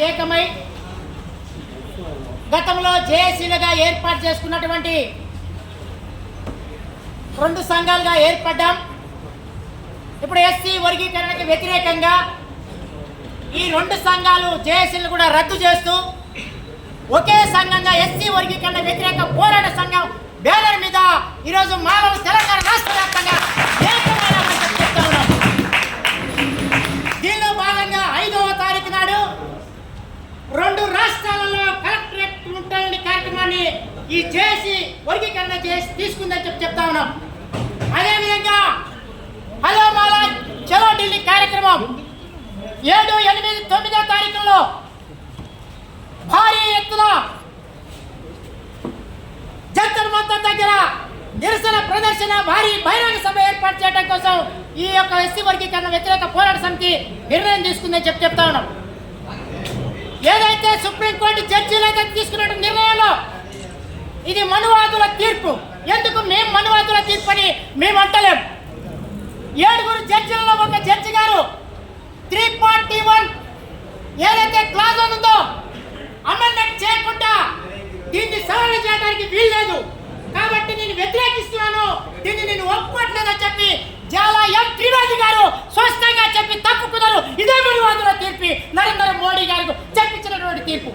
ఏకమై గతంలో జేఏసీలుగా ఏర్పాటు చేసుకున్నటువంటి రెండు సంఘాలుగా ఏర్పడ్డాం. ఇప్పుడు ఎస్సీ వర్గీకరణకు వ్యతిరేకంగా ఈ రెండు సంఘాలు జేఏసీలు కూడా రద్దు చేస్తూ ఒకే సంఘంగా ఎస్సీ వర్గీకరణ వ్యతిరేక పోరాట సంఘం బ్యానర్ మీద ఈరోజు మానవ తెలంగాణ రాష్ట్ర వ్యాప్తంగా దీనిలో భాగంగా 5వ తారీఖు నాడు రెండు రాష్ట్రాలలో కలెక్టరేట్ ఉంటాయని కార్యక్రమాన్ని ఈ జేఏసీ వర్గీకరణ చేసి తీసుకుందని చెప్తా ఉన్నాం. అదేవిధంగా హలో మాలా చలో ఢిల్లీ కార్యక్రమం 7, 8, 9వ తారీఖుల్లో భారీ ఎత్తున జంతర్ మంతర్ దగ్గర నిరసన ప్రదర్శన భారీ బహిరంగ సభ ఏర్పాటు చేయడం కోసం ఈ యొక్క ఎస్సీ వర్గీకరణ వ్యతిరేక పోరాట సమితి నిర్ణయం తీసుకుందని చెప్తా ఉన్నాం. ఏదైతే సుప్రీంకోర్టు జడ్జీలు అయితే తీసుకున్న నిర్ణయంలో ఇది మనువాదుల తీర్పు. ఎందుకు మేము మనువాదుల తీర్పు అని మేము అంటలేం. 7 జడ్జీలలో ఒక జడ్జి గారు 341 ఏదైతే క్లాజ్ ఉందో అమెండ్మెంట్ చేయకుండా దీన్ని సవరణ చేయడానికి వీల్లేదు కాబట్టి నేను వ్యతిరేకిస్తున్నాను, దీన్ని నేను ఒప్పుకోవట్లేదని చెప్పి జాలా ఎం త్రివేది గారు స్పష్టంగా చెప్పి తప్పుకున్నారు. ఇదే మనువాదుల తీర్పు నరేంద్ర మోడీ గారికి చెప్పించినటువంటి తీర్పు.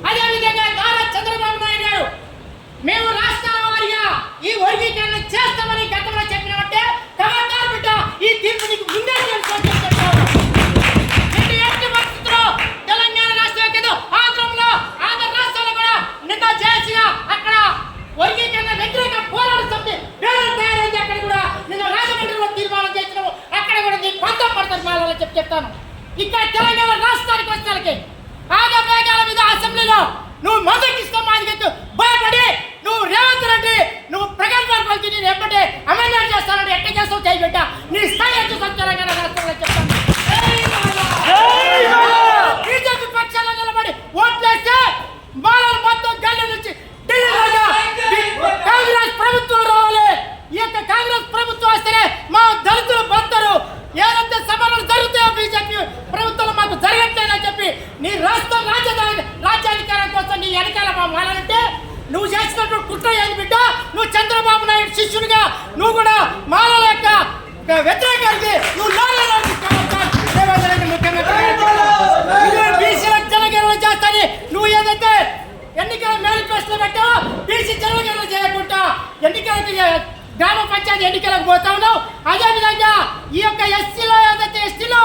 అదేవిధంగా నారా చంద్రబాబు నాయుడు గారు మేము రాష్ట్రాల వారిగా ఈ వర్గీకరణ చేస్తామని గతంలో చెప్పినట్టే ఖబర్దార్ బిడ్డ ఈ తీర్పు నీకు ముందే తెలంగాణ రాష్ట్ర ఆంధ్ర రాష్ట్రాల్లో కూడా నిన్న చేసిగా అక్కడ వర్గీకరణ వ్యతిరేక పోరాట సమితి తయారైంది. అక్కడ కూడా నిన్న రాజమండ్రిలో తీర్మానం చేసినాము. అక్కడ కూడా నీకు 10% చెప్తాను. ఇక్కడ తెలంగాణ రాష్ట్రానికి వస్తానికి ఆగమేఘాల మీద అసెంబ్లీలో నువ్వు మొదటిస్తూ మాదిగెత్తు భయపడి నువ్వు రేవంత్ రెడ్డి నువ్వు ప్రగల్భాలు పలికి నేను ఎప్పటి అమెండ్మెంట్ చేస్తానంటే ఎట్ట చేస్తావు చేయబెట్ట నీ స్థాయి ఎంత తెలంగాణ రాష్ట్రంలో చెప్తాను. బీజేపీ పక్షాల్లో నిలబడి ఓట్లేస్తే బాలలు మొత్తం గల్లి నుంచి కాంగ్రెస్ ప్రభుత్వం రావాలి. ఈ యొక్క కాంగ్రెస్ ప్రభుత్వం వస్తేనే మా దళితులు బతారు. ఏదైతే సభలు జరుగుతాయో బీజేపీ ప్రభుత్వం మాకు జరగట్లేదని చెప్పి నీ రాష్ట్రం రాజ్యాధికారం కోసం నీ వెనకాల మారాలంటే నువ్వు చేసినటువంటి కుట్ర ఏంది బిడ్డ? నువ్వు చంద్రబాబు నాయుడు శిష్యునిగా నువ్వు కూడా మాలల యొక్క వ్యతిరేకానికి నువ్వు బీసీలకు జనగణన చేస్తాని నువ్వు ఏదైతే ఎన్నికల మేనిఫెస్టో పెట్టావో బీసీ జనగణన చేయకుండా ఎన్నికలకి గ్రామ పంచాయతీ ఎన్నికలకు పోతా ఉన్నావు. అదేవిధంగా ఈ యొక్క ఎస్సీలో ఏదైతే ఎస్టీలో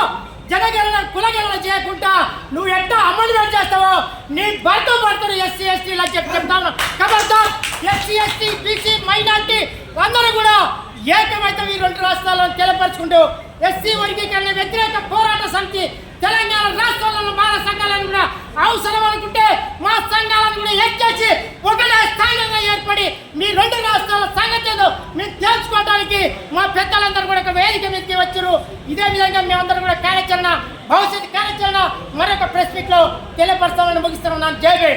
జనగణన కులగణన చేయకుండా నువ్వు ఎట్లా అమెండ్మెంట్ చేస్తావో నీ భర్తలు ఎస్సీ ఎస్టీలు అని చెప్తా ఉన్నావు. కాబట్టి ఎస్సీ ఎస్టీ బీసీ మైనార్టీ అందరూ కూడా ఏకమైతే ఈ రెండు రాష్ట్రాలను తెలియపరుచుకుంటూ ఎస్సీ వర్గీకరణ వ్యతిరేక పోరాట సమితి తెలంగాణ రాష్ట్రాలలో మా సంఘాలను కూడా అవసరం అనుకుంటే మా సంఘాలను కూడా ఎక్కేసి ఒకటే స్థాయిగా ఏర్పడి మీ రెండు రాష్ట్రాల సంగతి మీరు తెలుసుకోవడానికి మా పెద్దలందరూ కూడా ఒక వేదిక మీదకి వచ్చారు. ఇదే విధంగా మేమందరం కూడా కార్యాచరణ భవిష్యత్ కార్యాచరణ మరొక ప్రెస్ మీట్ లో తెలియపరచాలని ముగిస్తున్నాను. జై జై.